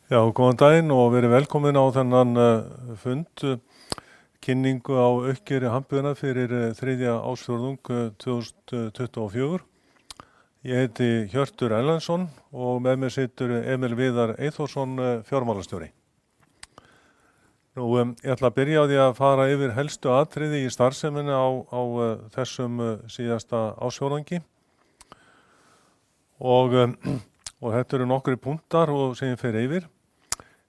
Já, góðan daginn og verið velkomin á þennan fund, kynningu á uppgjöri hampiðuna fyrir þriðja ársfjórðung 2024. Ég heiti Hjörtur Erlendsson og með mér situr Emil Viðar Eyþórsson, fjármálastjóri. Ég ætla að byrja á því að fara yfir helstu atriði í starfseminni á þessum síðasta ársfjórðungi og þetta eru nokkri punktar sem ég fer yfir.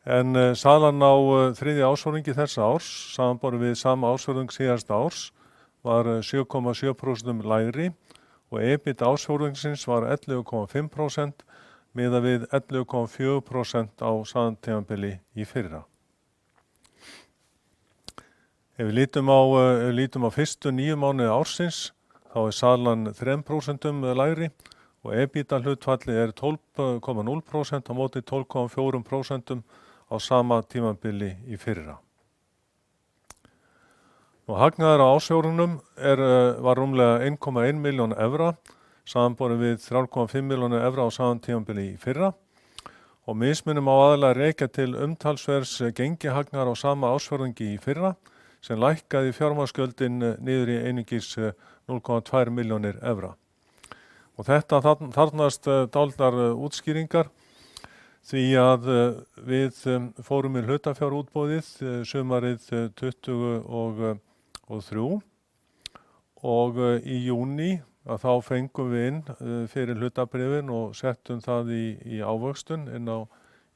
En salan á þriðja ársfjórðungi þessa árs, samanborið við sama ársfjórðung síðasta árs, var 7,7% lægri og EBIT ársfjórðungsins var 11,5% miðað við 11,4% á sama tímabili í fyrra. Ef við lítum á fyrstu 9 mánuði ársins, þá er salan 3% lægri og EBITDA-hlutfallið er 12,0% á móti 12,4% á sama tímabili í fyrra. Hagnaður á ársfjórðungnum var rúmlega 1,1 milljón evra, samanborið við 3,5 milljónir evra á sama tímabili í fyrra og mismunum á aðalega rekja til umtalsverðs gengihagnaðar á sama ársfjórðungi í fyrra sem lækkaði fjármagnsgjöldin niður í einungis 0,2 milljónir evra. Og þetta þarfnast dálitlar útskýringar því að við fórum í hlutafjárútboðið sumarið 2023 og í júní að þá fengum við inn fyrir hlutabréfin og settum það í ávöxtun inn á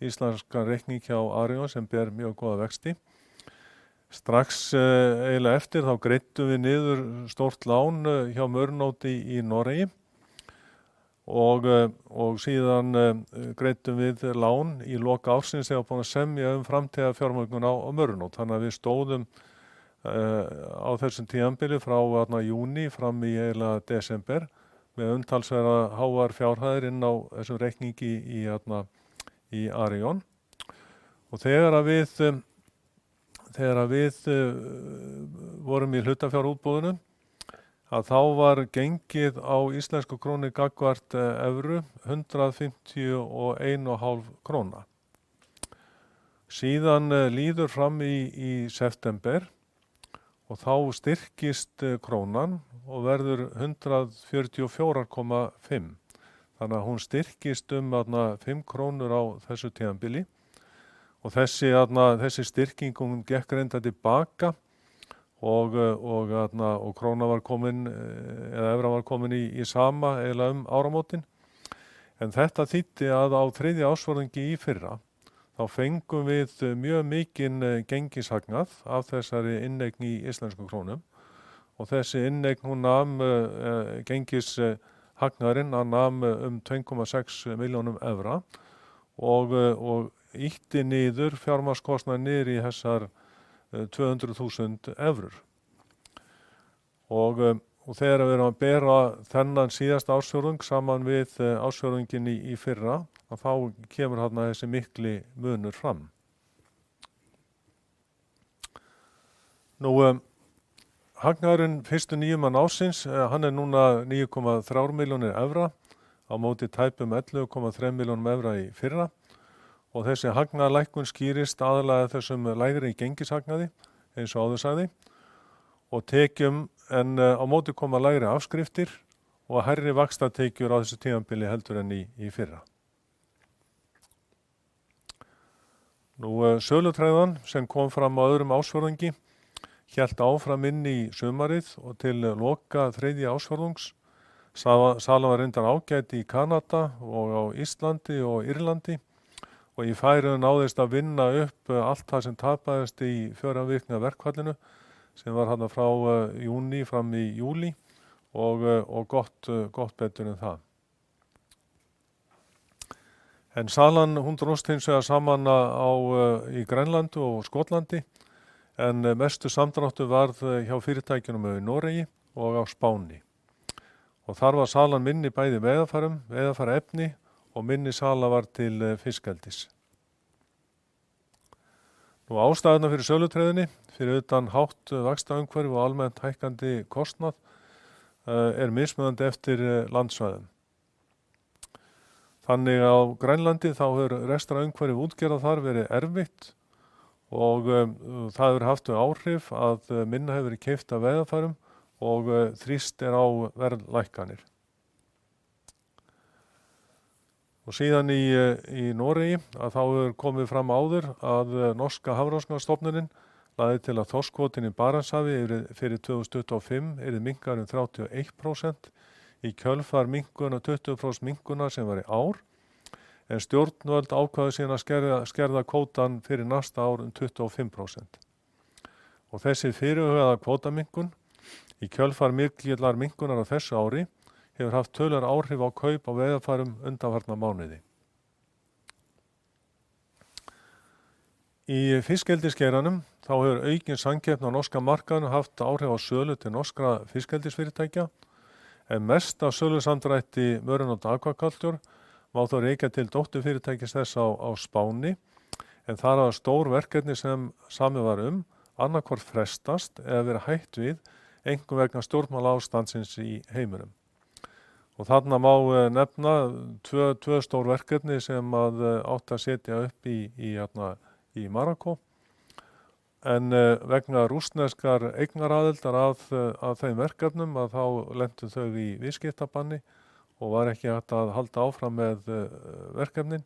íslenskan reikning hjá Arion sem ber mjög góða vexti. Strax eiginlega eftir þá greidtum við niður stórt lán hjá Mørnóti í Noregi og síðan greiddum við lán í lok ársins þegar búin að semja framtíða fjármögnun á Mørnót. Þannig að við stóðum á þessum tímabili frá júní fram í eiginlega desember með umtalsverða háar fjárhæðir inn á þessum reikningi í Arion. Og þegar við vorum í hlutafjárútboðinu að þá var gengið á íslensku krónu gagnvart evru 151,5 króna. Síðan líður fram í september og þá styrkist krónan og verður 144,5. Þannig að hún styrkist 5 krónur á þessu tímabili og þessi styrking gekk reynda tilbaka og króna var komin eða evra var komin í sama eiginlega áramótin. En þetta þýddi að á þriðja ársfjórðungi í fyrra þá fengum við mjög mikinn gengishagnað af þessari inneign í íslensku krónum og þessi inneign hún nam gengishagnaðurinn nam 2,6 milljónum evra og ýtti niður fjármagnskostnað niður í þessar 200.000 evrur. Og þegar við erum að bera þennan síðasta ársfjórðung saman við ársfjórðunginn í fyrra, að þá kemur þarna þessi mikli munur fram. Hagnaðurinn fyrstu 9 mánuði ársins, hann er núna 9,3 milljónir evra á móti tæpum 11,3 milljónum evra í fyrra. Og þessi hagnaðarlækkun skýrist aðalega þessum lægri gengishagnaði, eins og áður sagði, og tekjum en á móti koma lægri afskriftir og hærri vaxtatekjur á þessu tímabili heldur en í fyrra. Sölutregðan sem kom fram á öðrum ársfjórðungi hélt áfram inn í sumarið og til loka þriðja ársfjórðungs. Salan var reyndar ágæt í Kanada og á Íslandi og Írlandi. Og í Færeyjum náðist að vinna upp allt það sem tapaðist í 4 vikna verkfallinu sem var þarna frá júní fram í júlí og gott betur en það. En salan hún dróst hins vegar saman í Grænlandi og Skotlandi en mestu samdráttur varð hjá fyrirtækjunum í Noregi og á Spáni. Og þar var salan minni bæði veiðarfæraefni og minni sala var til fiskeldis. Ástæðuna fyrir sölutregðunni, fyrir utan hátt vaxtaumhverfi og almennt hækkandi kostnað, er mismunandi eftir landsvæðum. Þannig á Grænlandi þá hefur rekstrarumhverfi útgerða þar verið erfitt og það hefur haft áhrif að minna hefur verið keypt af veiðarfærum og þrýst á verðlækkanir. Og síðan í Noregi að þá hefur komið fram áður að norska hafrannsóknastofnunin lagði til að þorskkvótinn í Barentshafi fyrir 2025 yrði minnkaður 31% í kjölfar minnkunar 20% minkunar sem var í ár, en stjórnvöld ákváðu síðan að skerða kvótann fyrir næsta ár 25%. Og þessi fyrirhugaða kvótaminkun í kjölfar mikillar minkunar á þessu ári hefur haft töluverð áhrif á kaup á veiðarfærum undanfarna mánuði. Í fiskeldisgeiranum þá hefur aukin samkeppni á norska markaðnum haft áhrif á sölu til norskra fiskeldisfyrirtækja, en mest af sölusamdrætti Mørenholt Aquaculture má þó rekja til dótturfyrirtækis þess á Spáni, en þar hafa stór verkefni sem samið var annaðhvort frestast eða verið hætt við, einkum vegna stjórnmálaástandsins í heiminum. Og þarna má nefna tvö stór verkefni sem átti að setja upp í Marokkó, en vegna rússneskar eignaraðildar að þeim verkefnum að þá lentu þau í viðskiptabanni og var ekki hægt að halda áfram með verkefnin.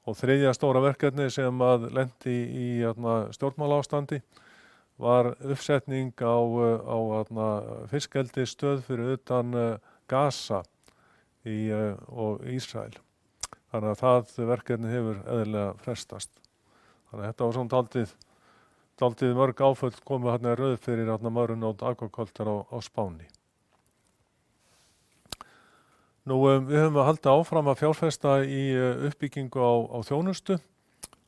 Og þriðja stóra verkefni sem lenti í stjórnmálaástandi var uppsetning á fiskeldisstöð fyrir utan Gaza og Ísrael. Þannig að það verkefni hefur eðlilega frestast. Þannig að þetta var svona dálítið mörg áföll komið hérna rauð fyrir Mørenholt Aquaculture á Spáni. Nú við höfum að halda áfram að fjárfesta í uppbyggingu á þjónustu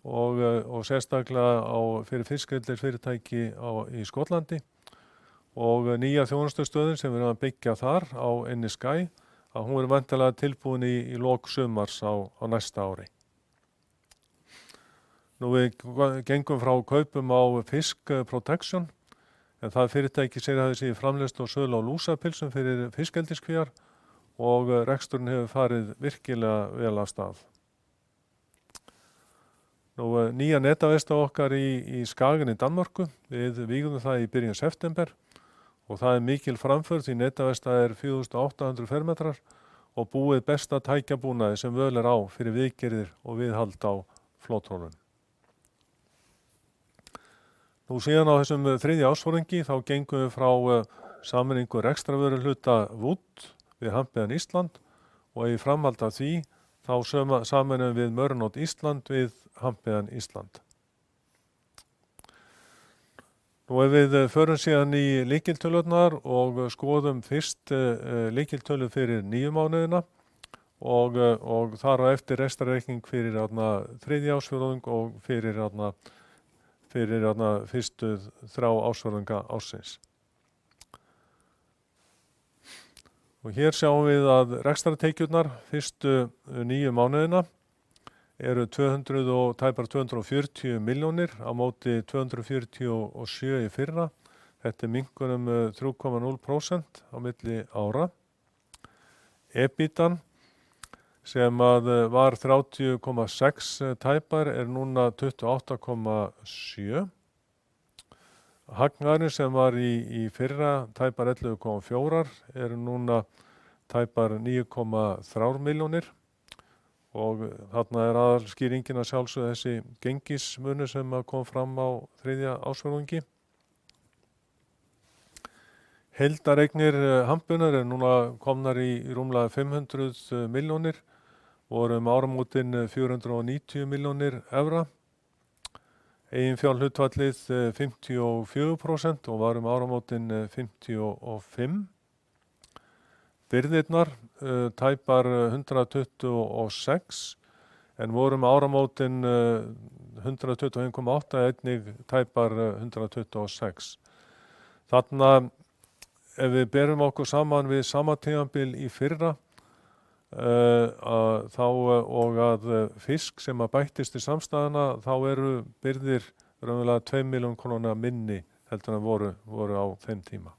og sérstaklega fyrir fiskeldisfyrirtæki í Skotlandi. Og nýja þjónustustöðin sem við erum að byggja þar á Innisskæ, að hún verður væntanlega tilbúin í lok sumars á næsta ári. Nú við gengum frá kaupum á Fisk Protection, en það fyrirtæki sérhæfði sig í framleiðslu og sölu á lúsapilsum fyrir fiskeldiskvíar og reksturinn hefur farið virkilega vel af stað. Nú nýja netaveista okkar í Skagen í Danmörku, við vígðum það í byrjun september, og það mikil framför því netaveista 4.800 fermetrar og búið besta tækjabúnaði sem völ á fyrir viðgerðir og viðhald á flotthólfum. Nú síðan á þessum þriðja ársfjórðungi þá gengum við frá sameiningu rekstrarvöruhluta Wood við Hampiðan Ísland og í framhald af því þá sameinum við Mørenholt Ísland við Hampiðan Ísland. Nú ef við förum síðan í lykiltölurnar og skoðum fyrst lykiltölu fyrir 9 mánuðina og þar á eftir rekstrarreikning fyrir þriðja ársfjórðung og fyrir fyrstu 3 ársfjórðunga ársins. Og hér sjáum við að rekstrartekjurnar fyrstu 9 mánuðina eru tæpar 240 milljónir á móti 247 í fyrra. Þetta minnkun 3,0% á milli ára. EBITDAn sem var 30,6 tæpar núna 28,7. Hagnaðurinn sem var í fyrra tæpar 11,4 núna tæpar 9,3 milljónir. Og þarna aðalskýringin að sjálfsögðu þessi gengismunur sem kom fram á þriðja ársfjórðungi. Heildareignir Hampunar núna komnar í rúmlega 500 milljónir, voru áramótin 490 milljónir evra. Eiginfjárhlutfallið 54% og var áramótin 55%. Birgðirnar tæpar 126 en voru áramótin 121,8 einnig tæpar 126. Þarna ef við berum okkur saman við sama tímabil í fyrra og að fisk sem bættist í samstæðuna þá eru birgðir raunverulega 2 milljón króna minni heldur en voru á þeim tíma.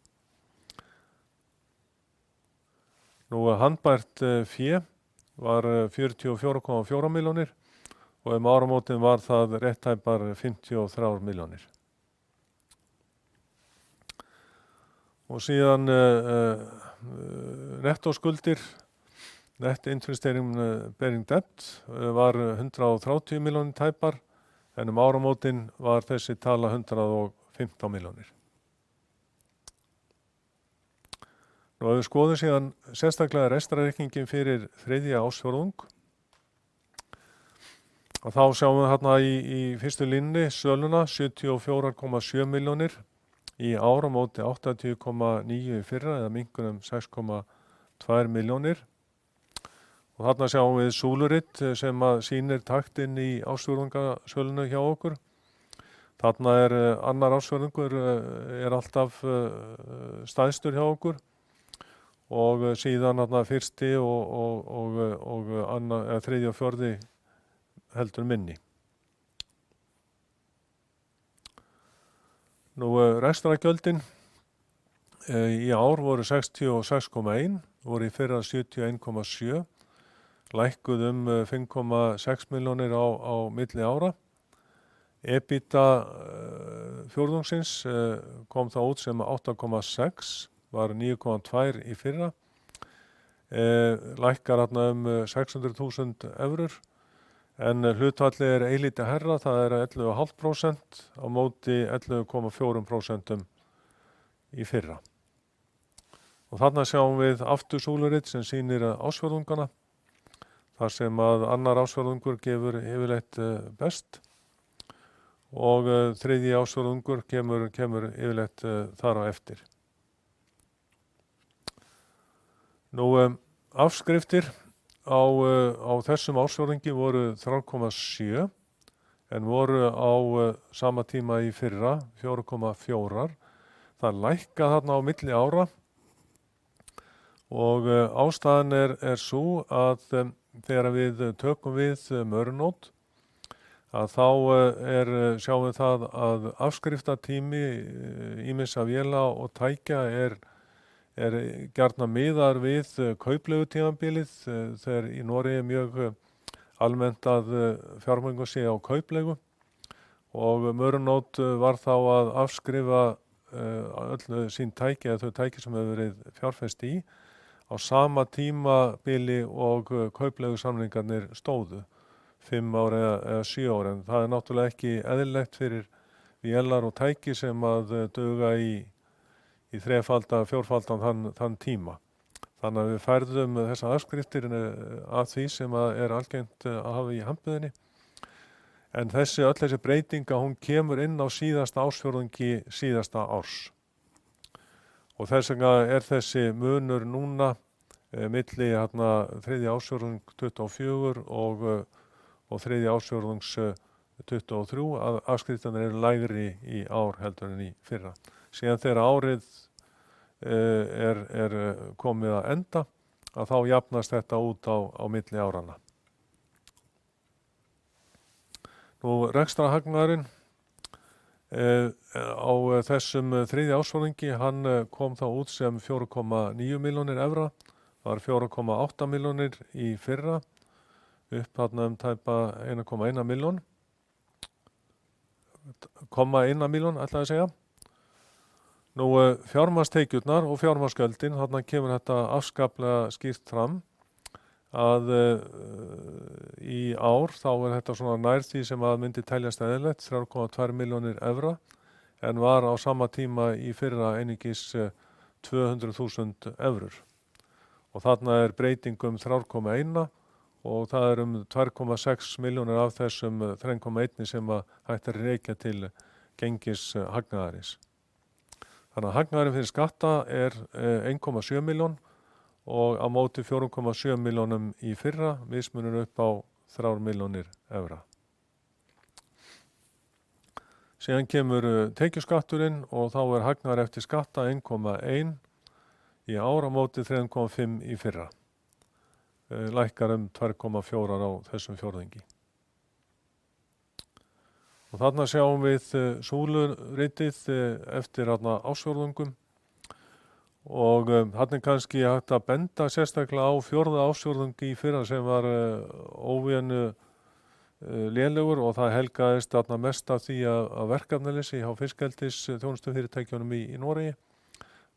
Nú handbært fé var 44,4 milljónir og áramótin var það rétt tæpar 53 milljónir. Og síðan nettóskuldir, net interest bearing debt, var 130 milljónir tæpar, en áramótin var þessi tala 115 milljónir. Nú ef við skoðum síðan sérstaklega rekstrarreikninginn fyrir þriðja ársfjórðung, og þá sjáum við þarna í fyrstu línni söluna 74,7 milljónir í ár á móti 80,9 í fyrra eða minnkunum 6,2 milljónir. Og þarna sjáum við súluritt sem að sýnir taktinn í ársfjórðungasölunu hjá okkur. Þarna annar ársfjórðungur alltaf stæðstur hjá okkur og síðan fyrsti og þriðji og fjórði heldur minni. Nú rekstrargjöldin í ár voru 66,1, voru í fyrra 71,7, lækkuð 5,6 milljónir á milli ára. EBITDA fjórðungsins kom þá út sem 8,6, var 9,2 í fyrra, lækkar 600.000 evrur, en hlutfallið eilítið herra, það 11,5% á móti 11,4% í fyrra. Og þarna sjáum við aftur súluritt sem sýnir ársfjórðungana, þar sem að annar ársfjórðungur gefur yfirleitt best og þriðji ársfjórðungur kemur yfirleitt þar á eftir. Nú afskriftir á þessum ársfjórðungi voru 3,7 en voru á sama tíma í fyrra 4,4. Það lækka þarna á milli ára og ástæðan sú að þegar við tökum við Mörnót að þá sjáum við það að afskriftatími ýmissa véla og tækja er gjarnan miðaður við kaupleigutímabilið þegar í Noregi mjög almennt að fjármagna sig á kaupleigu og Mörnót var þá að afskrifa öll sín tæki eða þau tæki sem hefur verið fjárfest í á sama tímabili og kaupleigusamningarnir stóðu 5 ár eða 7 ár, en það náttúrulega ekki eðlilegt fyrir vélar og tæki sem að duga í þrefaldan, fjórfaldan þann tíma. Þannig að við færðum þessar afskriftir að því sem að algengt að hafa í handbuðinni. En öll þessi breytinga, hún kemur inn á síðasta ársfjórðungi síðasta árs. Og þess vegna þessi munur núna milli þriðja ársfjórðung 24 og þriðja ársfjórðungs 23 að afskriftirnar lægri í ár heldur en í fyrra. Síðan þegar árið komið að enda, að þá jafnast þetta út á milli áranna. Nú rekstrarhagnaðurinn á þessum þriðja ársfjórðungi, hann kom þá út sem 4,9 milljónir evra, var 4,8 milljónir í fyrra, upp tæpa 1,1 milljón, 1,1 milljón ætlaði að segja. Nú fjármagnstekjurnar og fjármagnsgjöldin, þarna kemur þetta afskaplega skýrt fram að í ár þá þetta svona nær því sem að myndi teljast eðlilegt, 3,2 milljónir evra, en var á sama tíma í fyrra einungis 200.000 evrur. Og þarna breyting 3,1 og það 2,6 milljónir af þessum 3,1 sem að hægt rekja til gengis hagnaðarins. Þannig að hagnaðurinn fyrir skatta 1,7 milljón og á móti 4,7 milljónum í fyrra, mismunur upp á 3 milljónir evra. Síðan kemur tekjuskatturinn og þá hagnaður eftir skatta 1,1 í ár á móti 3,5 í fyrra. Lækkar 2,4 á þessum fjórðungi. Og þarna sjáum við súluritið eftir ársfjórðungum og þarna kannski hægt að benda sérstaklega á fjórða ársfjórðungi í fyrra sem var óvenju lélegur og það helgaðist þarna mest af því að verkefnaleysi hjá fiskeldis þjónustufyrirtækjunum í Noregi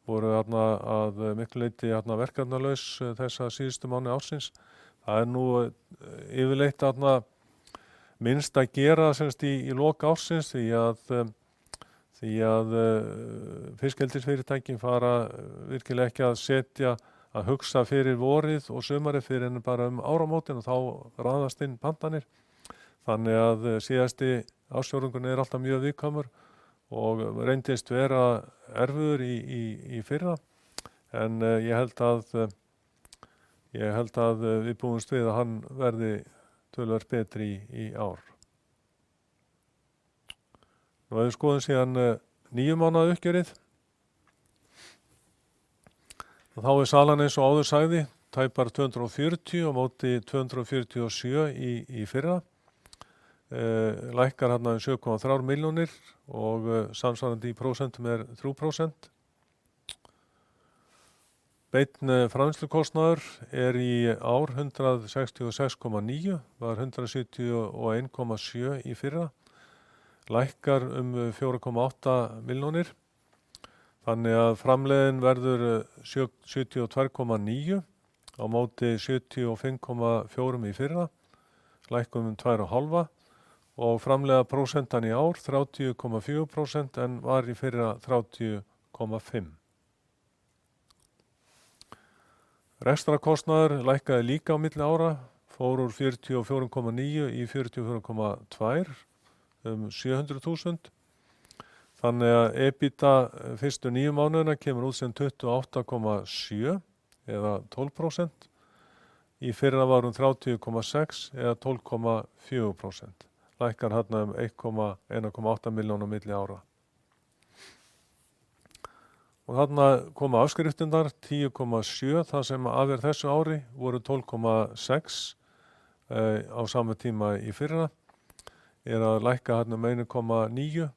voru þarna að miklu leyti verkefnalaus þessa síðustu mánuði ársins. Það nú yfirleitt þarna minnst að gera semst í lok ársins því að fiskeldisfyrirtækin fara virkilega ekki að hugsa fyrir vorið og sumarið fyrir en bara áramótin og þá raðast inn pantanir. Þannig að síðasti ársfjórðungurinn alltaf mjög viðkvæmur og reyndist vera erfiður í fyrra en ég held að við búumst við að hann verði töluvert betri í ár. Nú ef við skoðum síðan 9 mánaða uppgjörið þá salan eins og áður sagði tæpar 240 á móti 247 í fyrra. Lækkar hérna 7,3 milljónir og samsvarandi í prósentum 3%. Beinn framleiðslukostnaður í ár 166,9, var 171,7 í fyrra. Lækkar 4,8 milljónir. Þannig að framleiðin verður 72,9 á móti 75,4 í fyrra. Lækkun 2,5 og framleiða prósentan í ár 30,4% en var í fyrra 30,5. Rekstrarkostnaður lækkaði líka á milli ára, fór úr 44,9 í 44,2 700.000. Þannig að EBITDA fyrstu 9 mánuðina kemur út sem 28,7 eða 12%. Í fyrra var 30,6 eða 12,4%. Lækkar hérna 1,8 milljóna milli ára. Og þarna koma afskriftirnar 10,7, það sem af þessu ári voru 12,6 á sama tíma í fyrra. Að lækka hérna 1,9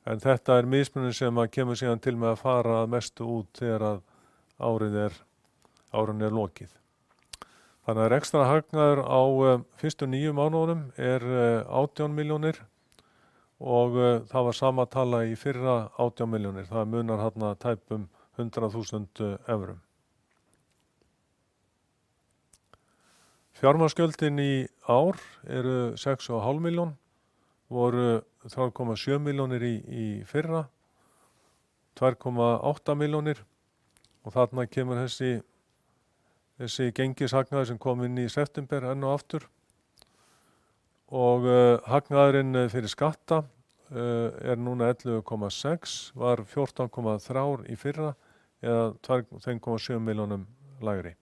en þetta mismunin sem kemur síðan til með að fara að mestu út þegar að árinu lokið. Þannig að ekstra hagnaður á fyrstu 9 mánuðunum 18 milljónir og það var sama tala í fyrra 18 milljónir. Það munar hérna tæpum 100.000 evrum. Fjármagnsgjöldin í ár 6,5 milljón, voru 3,7 milljónir í fyrra, 2,8 milljónir og þarna kemur þessi gengishagnaður sem kom inn í september enn og aftur og hagnaðurinn fyrir skatta núna 11,6, var 14,3 í fyrra eða 2,7 milljónum lægri.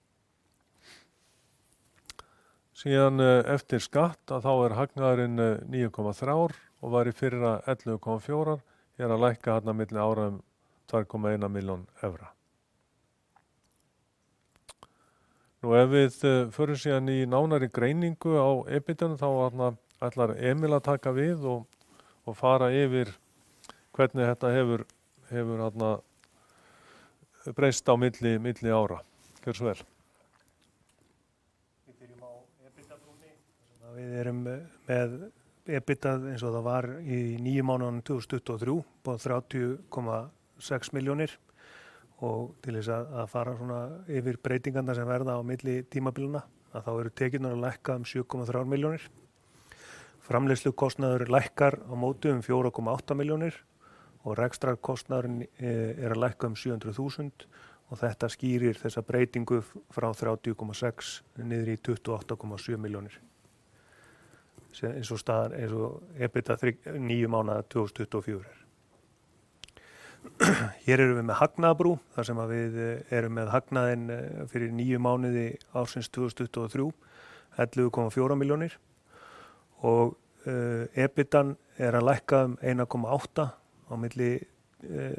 Síðan eftir skatt þá hagnaðurinn 9,3 og var í fyrra 11,4, að lækka hérna milli ára 2,1 milljón evra. Nú ef við förum síðan í nánari greiningu á EBITDA þá ætlar Emil að taka við og fara yfir hvernig þetta hefur breyst á milli ára. Gjörðu svo vel. Við byrjum á EBITDA-brúnni. Við erum með EBITDA eins og það var í 9 mánuðunum 2023 på 30,6 milljónir. Og til þess að fara svona yfir breytingarna sem verða á milli tímabilina að þá eru tekjurnar að lækka 7,3 milljónir. Framleiðslukostnaður lækkar á móti 4,8 milljónir og rekstrarkostnaðurinn að lækka 700.000 og þetta skýrir þessa breytingu frá 30,6 niður í 28,7 milljónir. Eins og EBITDA 9 mánaða 2024. Hér erum við með hagnaðarbrú, þar sem við erum með hagnaðinn fyrir 9 mánuði ársins 2023, 11,4 milljónir og EBITAn að lækka 1,8 á milli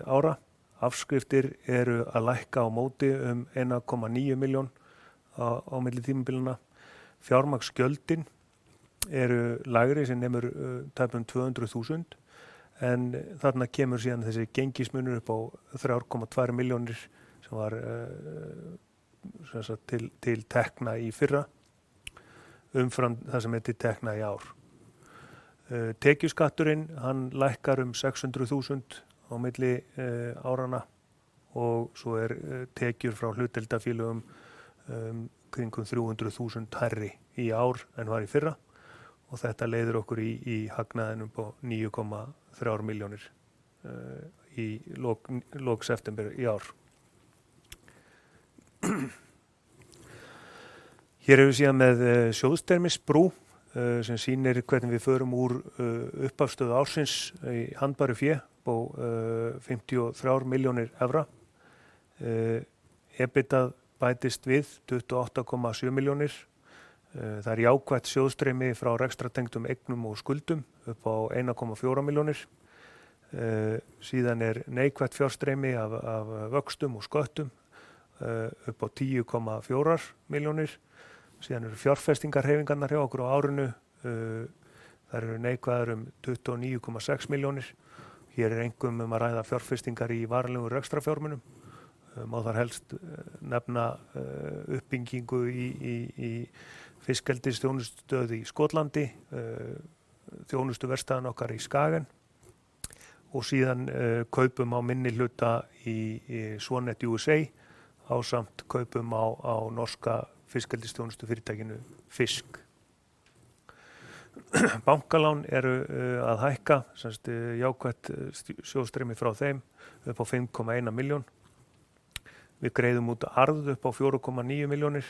ára. Afskriftir eru að lækka á móti 1,9 milljón á milli tímabilina. Fjármagnsgjöldin eru lægri sem nemur tæpum 200.000. En þarna kemur síðan þessi gengismunur upp á 3,2 milljónir sem var til tekna í fyrra umfram það sem til tekna í ár. Tekjuskatturinn, hann lækkar 600.000 á milli árana og svo tekjur frá hlutdeildarfélögum kringum 300.000 hærri í ár en var í fyrra og þetta leiðir okkur í hagnaðinn upp á 9,3 milljónir í lok september í ár. Hér við síðan með sjóðstreymisbrú sem sýnir hvernig við förum úr upphafsstöðu ársins í handbæru fé á 53 milljónir evra. EBITDA bætist við 28,7 milljónir. Það jákvætt sjóðstreymi frá rekstratengdum eignum og skuldum upp á 1,4 milljónir. Síðan neikvætt fjárstreymi af vöxtum og sköttum upp á 10,4 milljónir. Síðan fjárfestingarhreyfingarnar hjá okkur á árinu. Það neikvæðar 29,6 milljónir. Hér einkum að ræða fjárfestingar í varanlegum rekstrarfjármunum. Má þar helst nefna uppbyggingu í fiskeldisþjónustustöð í Skotlandi, þjónustuverkstæðan okkar í Skagen og síðan kaupum á minni hluta í Swanet USA ásamt kaupum á norska fiskeldisþjónustufyrirtækinu Fisk. Bankalán að hækka, jákvætt sjóðstreymi frá þeim upp á 5,1 milljón. Við greiðum út arð upp á 4,9 milljónir.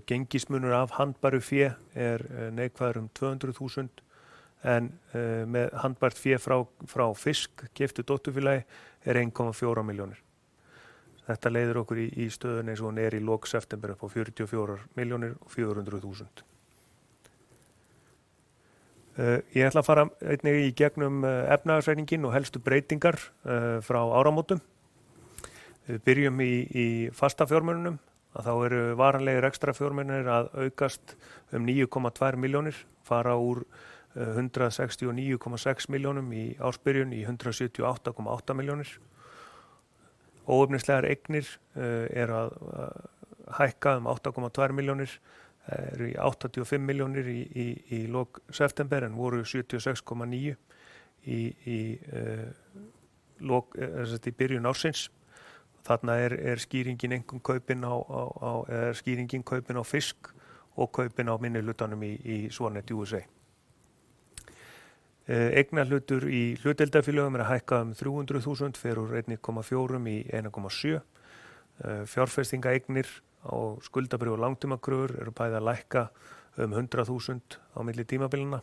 Gengismunur af handbæru fé neikvæður 200.000 en með handbært fé frá Fisk, keyptu dótturfélagi, 1,4 milljónir. Þetta leiðir okkur í stöðun eins og hún í lok september upp á 44 milljónir og 400.000. Ég ætla að fara einnig í gegnum efnahagsreikninginn og helstu breytingar frá áramótum. Við byrjum í fasta fjármununum, að þá varanlegir ekstra fjármunir að aukast 9,2 milljónir, fara úr 169,6 milljónum í ársbyrjun í 178,8 milljónir. Óefnislegar eignir að hækka 8,2 milljónir, í 85 milljónir í lok september en voru 76,9 í byrjun ársins. Þarna skýringin einkum kaupin á Fisk og kaupin á minni hlutanum í Swanet USA. Eignarhlutur í hlutdeildarfélögum að hækka 300.000, fer úr 1,4 í 1,7. Fjárfestingaeignir á skuldabréf og langtímakröfur bæði að lækka 100.000 á milli tímabilina.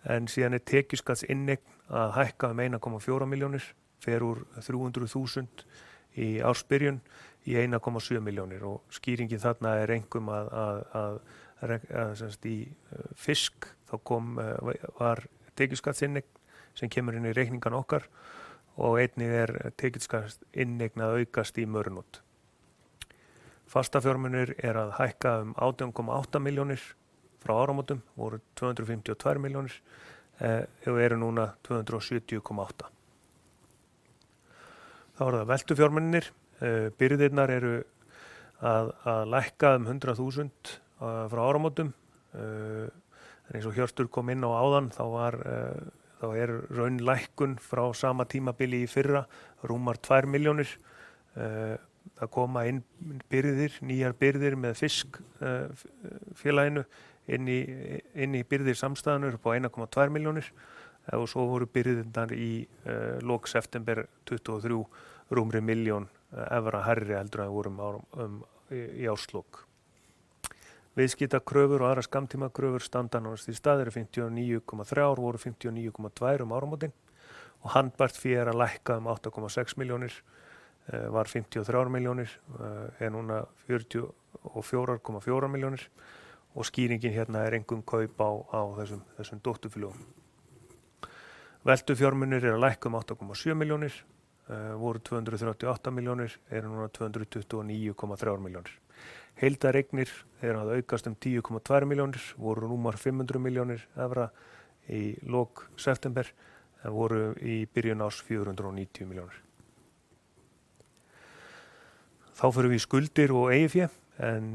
En síðan tekjuskattsinneign að hækka 1,4 milljónir, fer úr 300.000 í ársbyrjun í 1,7 milljónir og skýringin þarna einkum að í Fisk þá var tekjuskattsinneign sem kemur inn í reikningan okkar og einnig tekjuskattsinneign að aukast í Mörnótt. Fastafjármunir að hækka 18,8 milljónir frá áramótum, voru 252 milljónir og núna 270,8. Þá það veltufjármunir, byrðirnar að lækka 100.000 frá áramótum. Eins og Hjörtur kom inn á áðan, þá raunlækkun frá sama tímabili í fyrra, rúmar 2 milljónir. Það koma inn nýjar byrðir með Fisk félaginu inn í byrðir samstæðanur upp á 1,2 milljónir og svo voru byrðirnar í lok september 23 rúmri milljón evra hærri heldur að vorum í árslok. Viðskiptakröfur og aðrar skammtímakröfur standa nánast í stað 59,3 voru 59,2 áramótin og handbært fé að lækka 8,6 milljónir, var 53 milljónir, núna 44,4 milljónir og skýringin hérna einkum kaup á þessum dótturfélögum. Veltufjármunir að lækka 8,7 milljónir, voru 238 milljónir, núna 229,3 milljónir. Heildareignir að aukast 10,2 milljónir, voru rúmar 500 milljónir evra í lok september, en voru í byrjun árs 490 milljónir. Þá fyrir við í skuldir og eigið fé en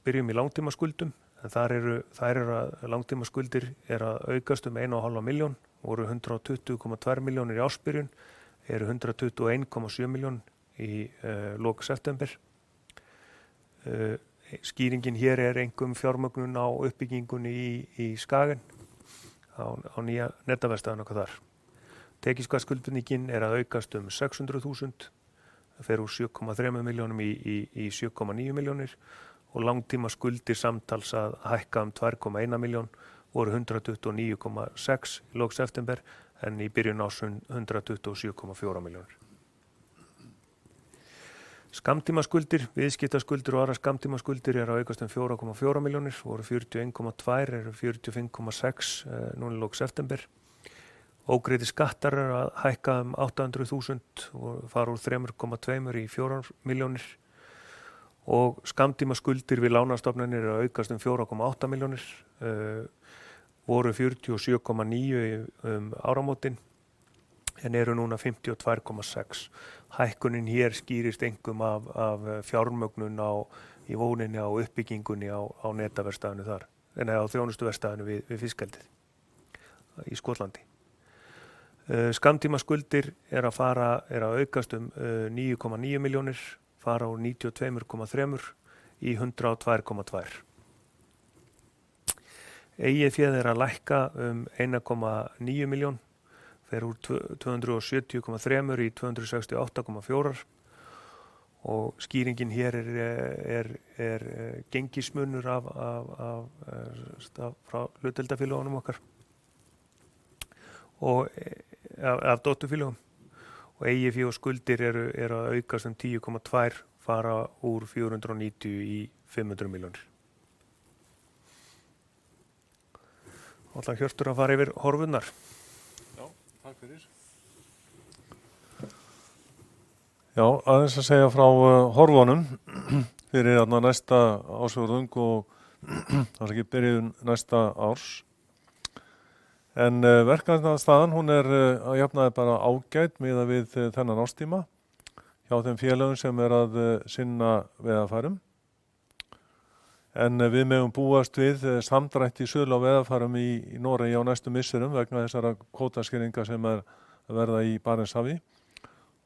byrjum í langtímaskuldum. En þær eru að langtímaskuldir að aukast 1,5 milljón, voru 120,2 milljónir í ársbyrjun, eru 121,7 milljón í lok september. Skýringin hér einkum fjármögnun á uppbyggingunni í Skagen á nýja netaverkstæðinu okkar þar. Tekjuskattsskuldbindingin að aukast 600.000, fer úr 7,3 milljónum í 7,9 milljónir og langtíma skuldir samtals að hækka 2,1 milljón, voru 129,6 í lok september en í byrjun árs 127,4 milljónir. Skammtímaskuldir, viðskiptaskuldir og aðrar skammtímaskuldir að aukast 4,4 milljónir, voru 41,2, eru 45,6 núna í lok september. Ógreiddir skattar að hækka 800.000 og fara úr 3,2 í 4 milljónir. Og skammtímaskuldir við lánastofnanir að aukast 4,8 milljónir, voru 47,9 áramótin en eru núna 52,6. Hækkunin hér skýrist einkum af fjármögnun í voninni á uppbyggingunni á netaverkstæðinu þar, en á þjónustuverkstæðinu við fiskeldið í Skotlandi. Skammtímaskuldir að aukast 9,9 milljónir, fara úr 92,3 í 102,2. Eigið féð að lækka 1,9 milljón, fer úr 270,3 í 268,4 og skýringin hér er gengismunur frá hlutdeildarfélögunum okkar og af dótturfélögum. Og eigið fé og skuldir að aukast 10,2, fara úr 490 í 500 milljónir. Og ætla Hjörtur að fara yfir horfurnar. Já, takk fyrir. Já, aðeins að segja frá horfunum fyrir næsta ársfjórðung og það ekki byrjuð næsta árs. En verkefnastaðan hún að jafnaði bara ágæt miðað við þennan árstíma hjá þeim félögum sem að sinna veiðarfærum. En við megum búast við samdrætti í sölu á veiðarfærum í Noregi á næstu misserum vegna þessara kvótaskýringa sem að verða í Barentshafi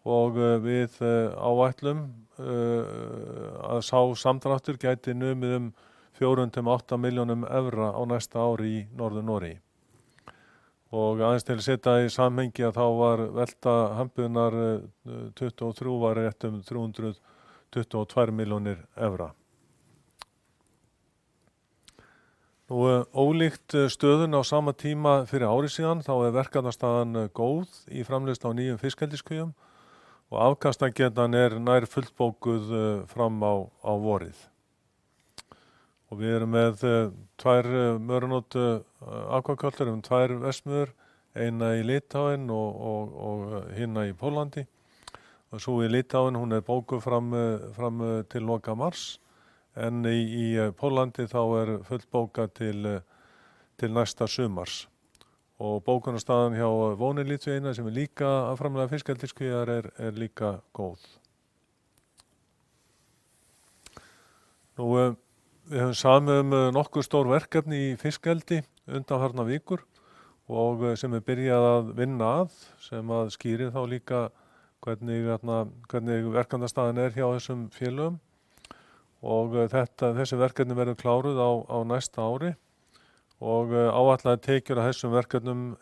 og við áætlum að sá samdráttur gæti numið 4-8 milljónum evra á næsta ári í Norður-Noregi. Og aðeins til að setja í samhengi að þá var velta hambuðnar 23 var rétt 322 milljónir evra. Nú ólíkt stöðun á sama tíma fyrir ári síðan þá verkefnastaðan góð í framleiðslu á nýjum fiskeldiskvíum og afkastagetan nær fullbókuð fram á vorið. Og við erum með 2 mörunót aquaculture, 2 verksmiðjur, eina í Litáen og hina í Pólandi. Og svo í Litáen hún bókuð fram til loka mars, en í Pólandi þá fullbókað til næsta sumars. Og bókunarstaðan hjá Voni Litvína sem líka að framleiða fiskeldiskvíar líka góð. Nú við höfum samið nokkuð stór verkefni í fiskeldi undanfarna vikur og sem byrjað að vinna sem að skýri þá líka hvernig verkefnastaðan hjá þessum félögum og þessi verkefni verður kláruð á næsta ári og áætlaðar tekjur af þessum verkefnum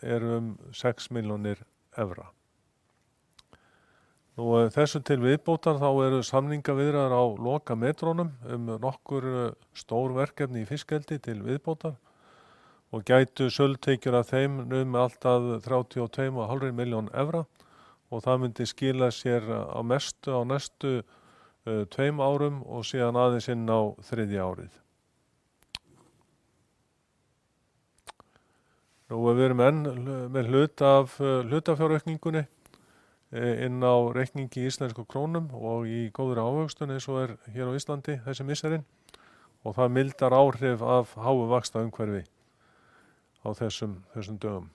6 milljónir evra. Nú þessu til viðbótar þá eru samningaviðræður á lokametrónum nokkur stór verkefni í fiskeldi til viðbótar og gætu sölutekjur af þeim numið allt að 32,5 milljón evra og það myndi skila sér á mestu á næstu 2 árum og síðan aðeins inn á 3. árið. Nú við erum enn með hluta af hlutafjáraukningunni inn á reikningi í íslensku krónum og í góðri ávöxtun eins og hér á Íslandi þessi misserinn og það mildar áhrif af háu vaxtaumhverfi á þessum dögum.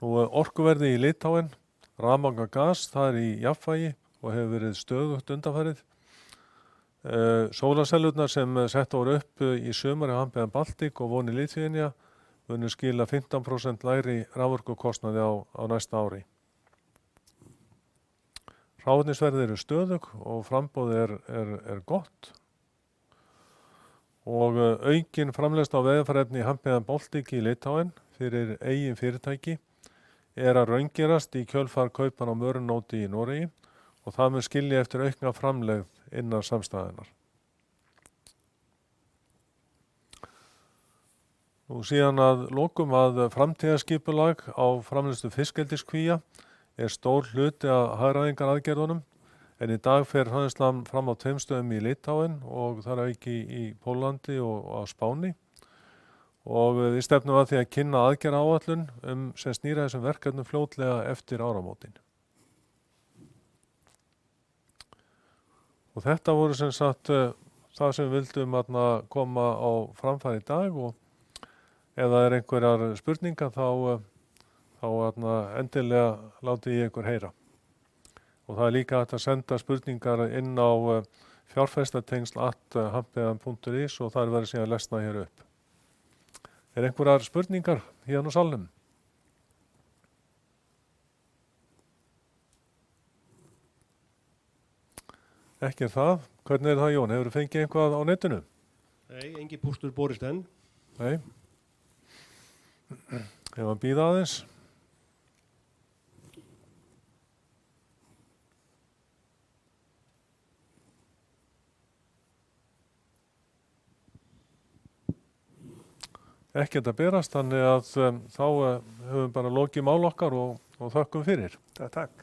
Nú orkuverði í Litáen, rafmagn og gas, það í jafnvægi og hefur verið stöðugt undanfarið. Sólarsellurnar sem sett voru upp í sumar í Hampiðan Baltic og Von í Lithuania munu skila 15% lægri raforkukostnaði á næsta ári. Hráefnisverðið eru stöðug og framboðið er gott og aukin framleiðsla á veiðarfæraefni í Hampiðan Baltic í Litáen fyrir eigin fyrirtæki er að raungerast í kjölfar kaupan á mörunóti í Noregi og það mun skilja eftir aukna framlegð innan samstæðunar. Nú síðan að lokum að framtíðarskipulag á framleiðslu fiskeldiskvía er stór hluti af hagræðingaraðgerðunum en í dag fer framleiðslan fram á 2 stöðum í Litáen og þar auki í Pólandi og á Spáni. Og við stefnum að því að kynna aðgerðaáætlun sem snýra þessum verkefnum fljótlega eftir áramótin. Og þetta voru sem sagt það sem við vildum koma á framfæri í dag og ef það er einhverjar spurningar þá endilega láti ég ykkur heyra. Og það er líka hægt að senda spurningar inn á fjárfestatengsl@hampiðan.is og þar verður síðan lesna hér upp. Er einhverjar spurningar hérna á salnum? Ekki það. Hvernig er það, Jón? Hefur þú fengið eitthvað á netinu? Nei, engin póstur borist enn. Nei. Ef að bíða aðeins. Ekkert að berast, þannig að þá höfum bara lokið mál okkar og þökkum fyrir. Takk.